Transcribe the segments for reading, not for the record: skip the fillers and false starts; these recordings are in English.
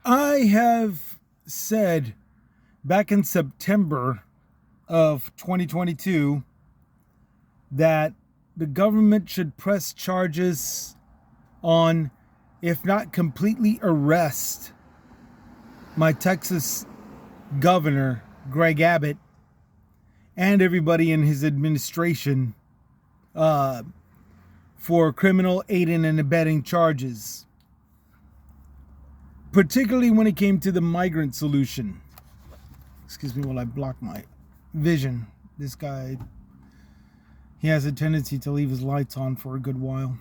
I have said back in September of 2022 that the government should press charges on, if not completely arrest, my Texas governor, Greg Abbott, and everybody in his administration for criminal aiding and abetting charges, particularly when it came to the migrant solution. Excuse me while I block my vision. This guy, he has a tendency to leave his lights on for a good while.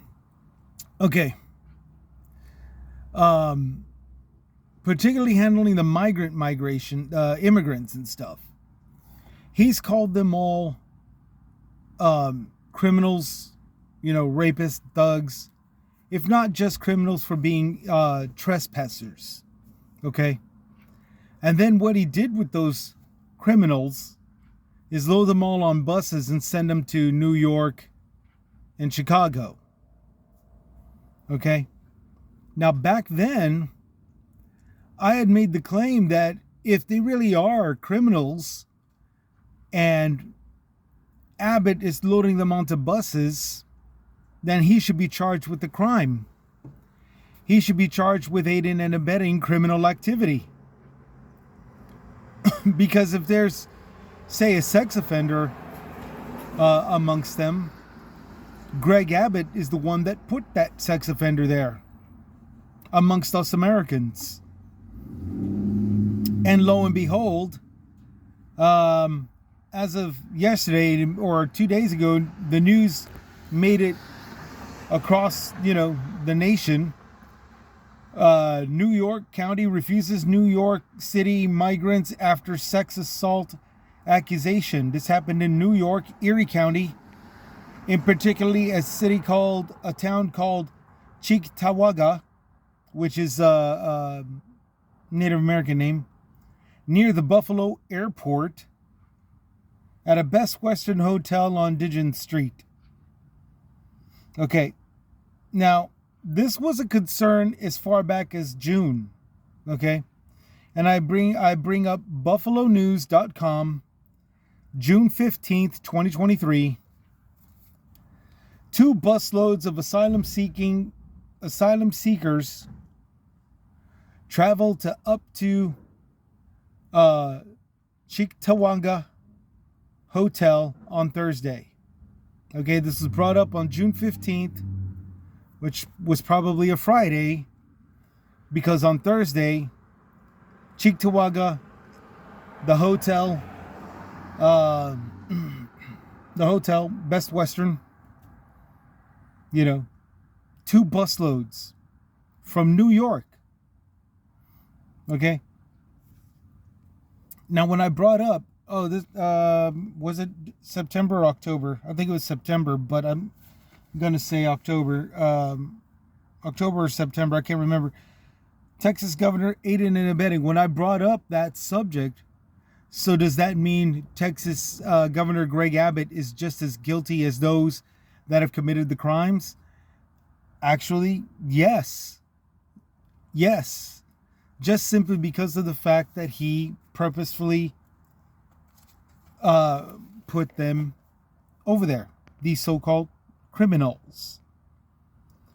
Okay. Particularly handling the migration, immigrants and stuff. He's called them all criminals, rapists, thugs, if not just criminals for being trespassers. Okay? And then what he did with those criminals is load them all on buses and send them to New York and Chicago. Okay? Now, back then, I had made the claim that if they really are criminals and Abbott is loading them onto buses, then he should be charged with the crime. He should be charged with aiding and abetting criminal activity. Because if there's, say, a sex offender amongst them, Greg Abbott is the one that put that sex offender there amongst us Americans. And lo and behold, as of yesterday or 2 days ago, the news made it across, the nation. New York County refuses New York City migrants after sex assault accusation. This happened in New York, Erie County, in particularly a town called Cheektowaga, which is a Native American name, near the Buffalo Airport, at a Best Western hotel on Digen Street. Okay, now this was a concern as far back as June. Okay, and I bring up BuffaloNews.com, June 15th, 2023. 2 busloads of asylum seekers traveled up to Cheektowaga Hotel on Thursday. Okay, this was brought up on June 15th, which was probably a Friday, because on Thursday, Cheektowaga, the hotel, Best Western, 2 busloads from New York. Okay. Now, when I brought up, this was it September or October? I think it was September, but I'm gonna say October. October or September, I can't remember. Texas governor aiding and abetting. When I brought up that subject, so does that mean Texas Governor Greg Abbott is just as guilty as those that have committed the crimes? Actually, yes. Yes. Just simply because of the fact that he purposefully put them over there, these so-called criminals,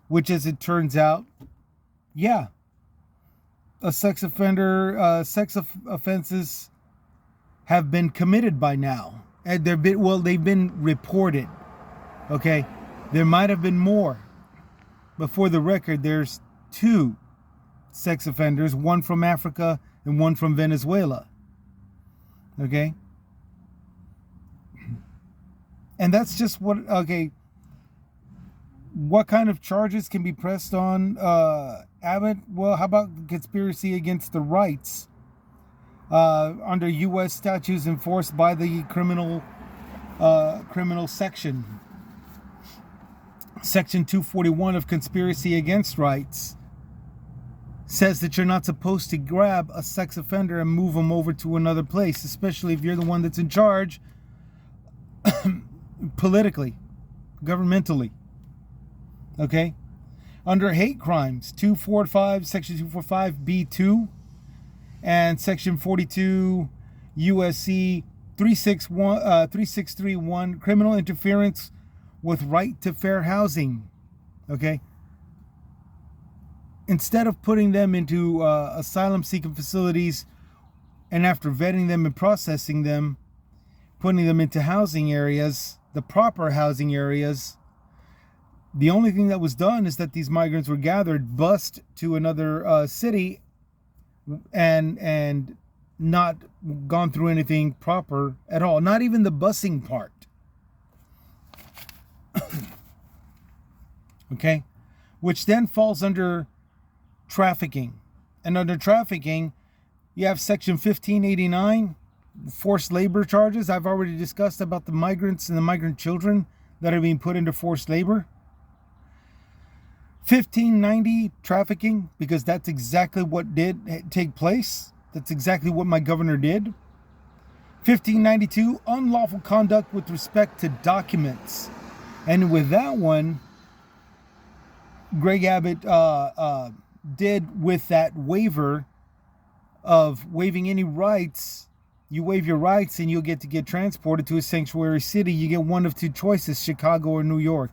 which, as it turns out, sex offenses have been committed by now, and they've been reported. Okay, there might have been more, but for the record, there's 2 sex offenders, one from Africa and one from Venezuela. Okay, and that's just what kind of charges can be pressed on Abbott? Well, how about conspiracy against the rights under U.S. statutes enforced by the criminal section, Section 241 of Conspiracy Against Rights, says that you're not supposed to grab a sex offender and move them over to another place, especially if you're the one that's in charge politically, governmentally. Okay? Under hate crimes, Section 245B2, and Section 42 USC 3631, criminal interference with right to fair housing. Okay? Instead of putting them into asylum-seeking facilities, and after vetting them and processing them, putting them into housing areas, the proper housing areas, the only thing that was done is that these migrants were gathered, bused to another city, and not gone through anything proper at all. Not even the busing part. Okay? Which then falls under trafficking. And under trafficking, you have Section 1589, forced labor charges. I've already discussed about the migrants and the migrant children that are being put into forced labor. 1590, trafficking, because that's exactly what did take place. That's exactly what my governor did. 1592, unlawful conduct with respect to documents. And with that one, Greg Abbott did with that waiver of waiving any rights. You waive your rights and you'll get to get transported to a sanctuary city. You get one of two choices, Chicago or New York.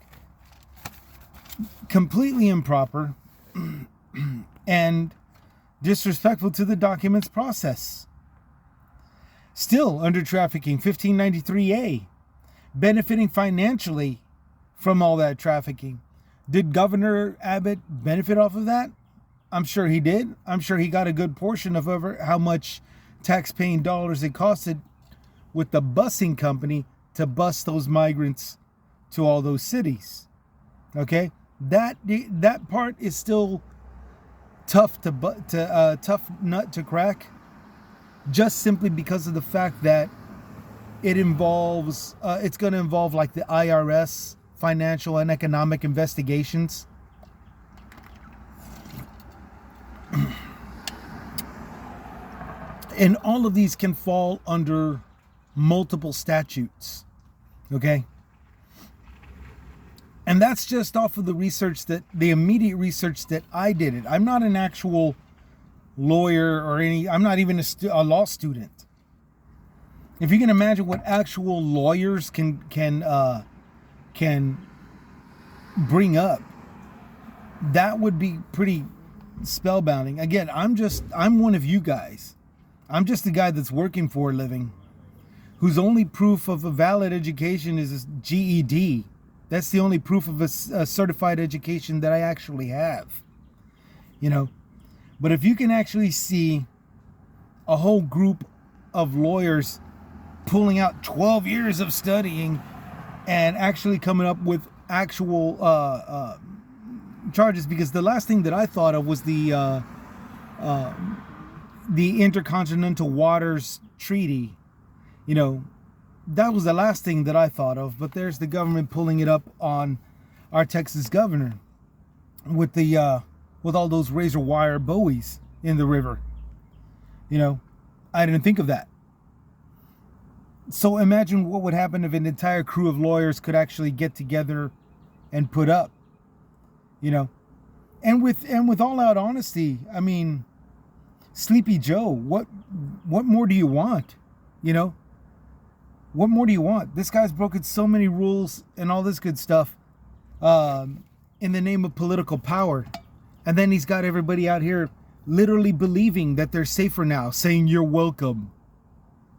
Completely improper and disrespectful to the documents process. Still under trafficking, 1593A, benefiting financially from all that trafficking. Did Governor Abbott benefit off of that? I'm sure he did. I'm sure he got a good portion of how much tax-paying dollars it costed with the busing company to bus those migrants to all those cities. Okay, that part is still tough tough nut to crack, just simply because of the fact that it involves it's going to involve like the IRS, financial and economic investigations. And all of these can fall under multiple statutes. Okay? And that's just off of the immediate research that I did it. I'm not an actual lawyer I'm not even a law student. If you can imagine what actual lawyers can bring up, that would be pretty spellbinding. Again, I'm one of you guys. I'm just the guy that's working for a living, whose only proof of a valid education is a GED. That's the only proof of a certified education that I actually have. You know, but if you can actually see a whole group of lawyers pulling out 12 years of studying and actually coming up with actual charges, because the last thing that I thought of was the Intercontinental Waters Treaty. You know, that was the last thing that I thought of, but there's the government pulling it up on our Texas governor with all those razor wire buoys in the river. You know, I didn't think of that. So imagine what would happen if an entire crew of lawyers could actually get together and put up, you know, and with all out honesty, I mean, Sleepy Joe, what more do you want? You know, what more do you want? This guy's broken so many rules and all this good stuff in the name of political power. And then he's got everybody out here literally believing that they're safer now, saying you're welcome.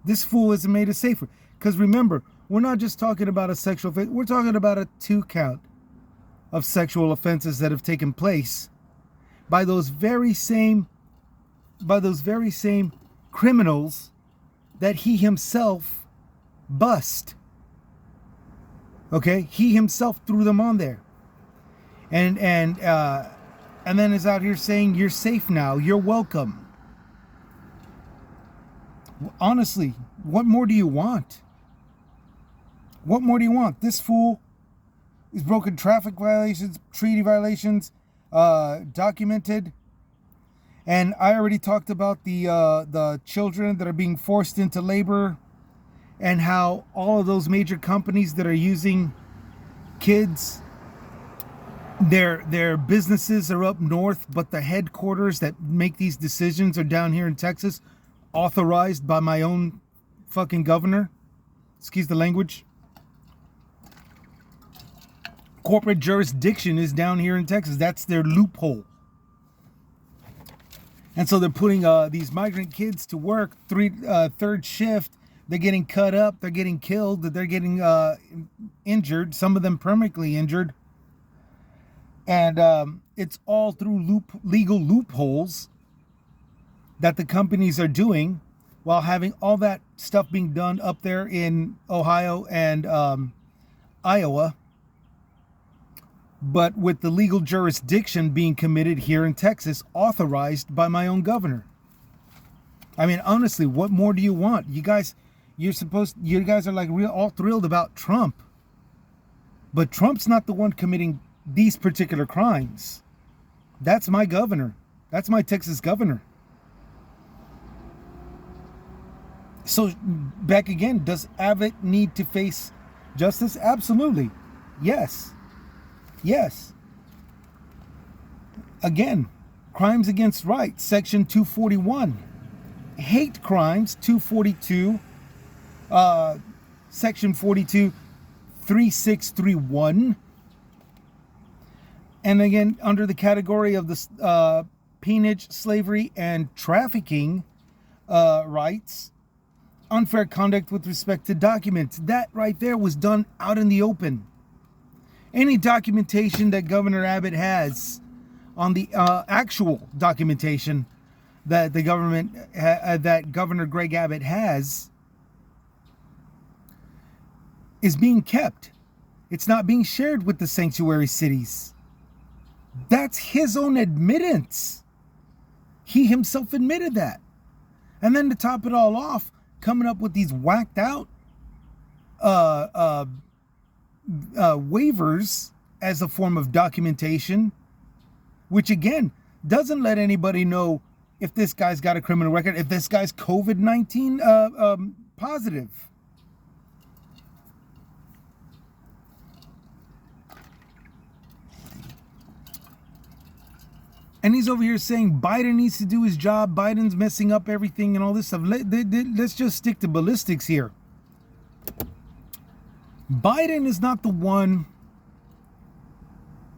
This fool hasn't made it safer. Because remember, we're not just talking about a sexual offense. We're talking about a 2 count of sexual offenses that have taken place by those very same criminals that he himself bust. Okay, he himself threw them on there, and then is out here saying you're safe now, you're welcome. Honestly, what more do you want? What more do you want? This fool is broken traffic violations, treaty violations, documented. And I already talked about the children that are being forced into labor, and how all of those major companies that are using kids Their businesses are up north, but the headquarters that make these decisions are down here in Texas, authorized by my own fucking governor. Excuse the language. Corporate jurisdiction is down here in Texas. That's their loophole. And so they're putting these migrant kids to work third shift. They're getting cut up. They're getting killed. They're getting injured. Some of them permanently injured. And it's all through legal loopholes that the companies are doing, while having all that stuff being done up there in Ohio and Iowa, but with the legal jurisdiction being committed here in Texas, authorized by my own governor. I mean, honestly, what more do you want? You guys are like all thrilled about Trump, but Trump's not the one committing these particular crimes. That's my governor. That's my Texas governor. So back again, does Abbott need to face justice? Absolutely. Yes. Yes. Again, crimes against rights, section 241. Hate crimes, 242. Section 42, 3631. And again, under the category of the peonage, slavery, and trafficking rights, unfair conduct with respect to documents. That right there was done out in the open. Any documentation that Governor Abbott has on the actual documentation that the government, that Governor Greg Abbott has, is being kept. It's not being shared with the sanctuary cities. That's his own admittance. He himself admitted that. And then to top it all off, coming up with these whacked out waivers as a form of documentation, which again doesn't let anybody know if this guy's got a criminal record, if this guy's COVID-19 positive. And he's over here saying Biden needs to do his job. Biden's messing up everything and all this stuff. Let's just stick to ballistics here. Biden is not the one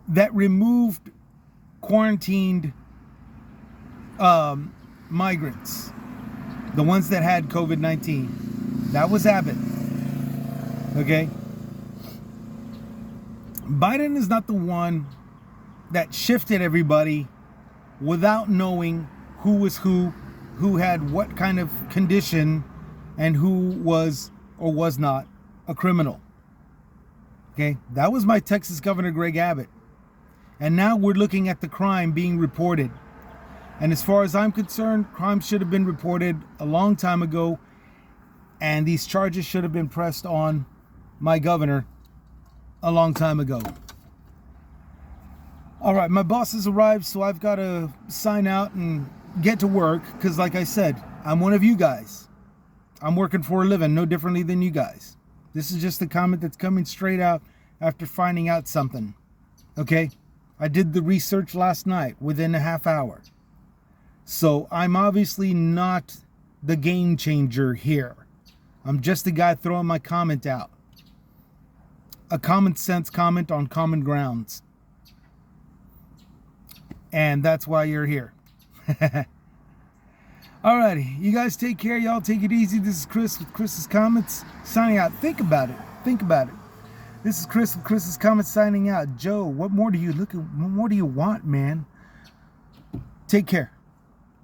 that removed quarantined migrants, the ones that had COVID-19. That was Abbott. Okay? Biden is not the one that shifted everybody without knowing who was who had what kind of condition, and who was or was not a criminal. Okay, that was my Texas Governor Greg Abbott. And now we're looking at the crime being reported. And as far as I'm concerned, crime should have been reported a long time ago, and these charges should have been pressed on my governor a long time ago. All right, my boss has arrived, so I've got to sign out and get to work, because like I said, I'm one of you guys. I'm working for a living, no differently than you guys. This is just a comment that's coming straight out after finding out something. Okay? I did the research last night within a half hour. So I'm obviously not the game changer here. I'm just the guy throwing my comment out. A common sense comment on common grounds. And that's why you're here. Alrighty, you guys take care. Y'all take it easy. This is Chris with Chris's Comments signing out. Think about it. Think about it. This is Chris with Chris's Comments signing out. Joe, what more do you want, man? Take care.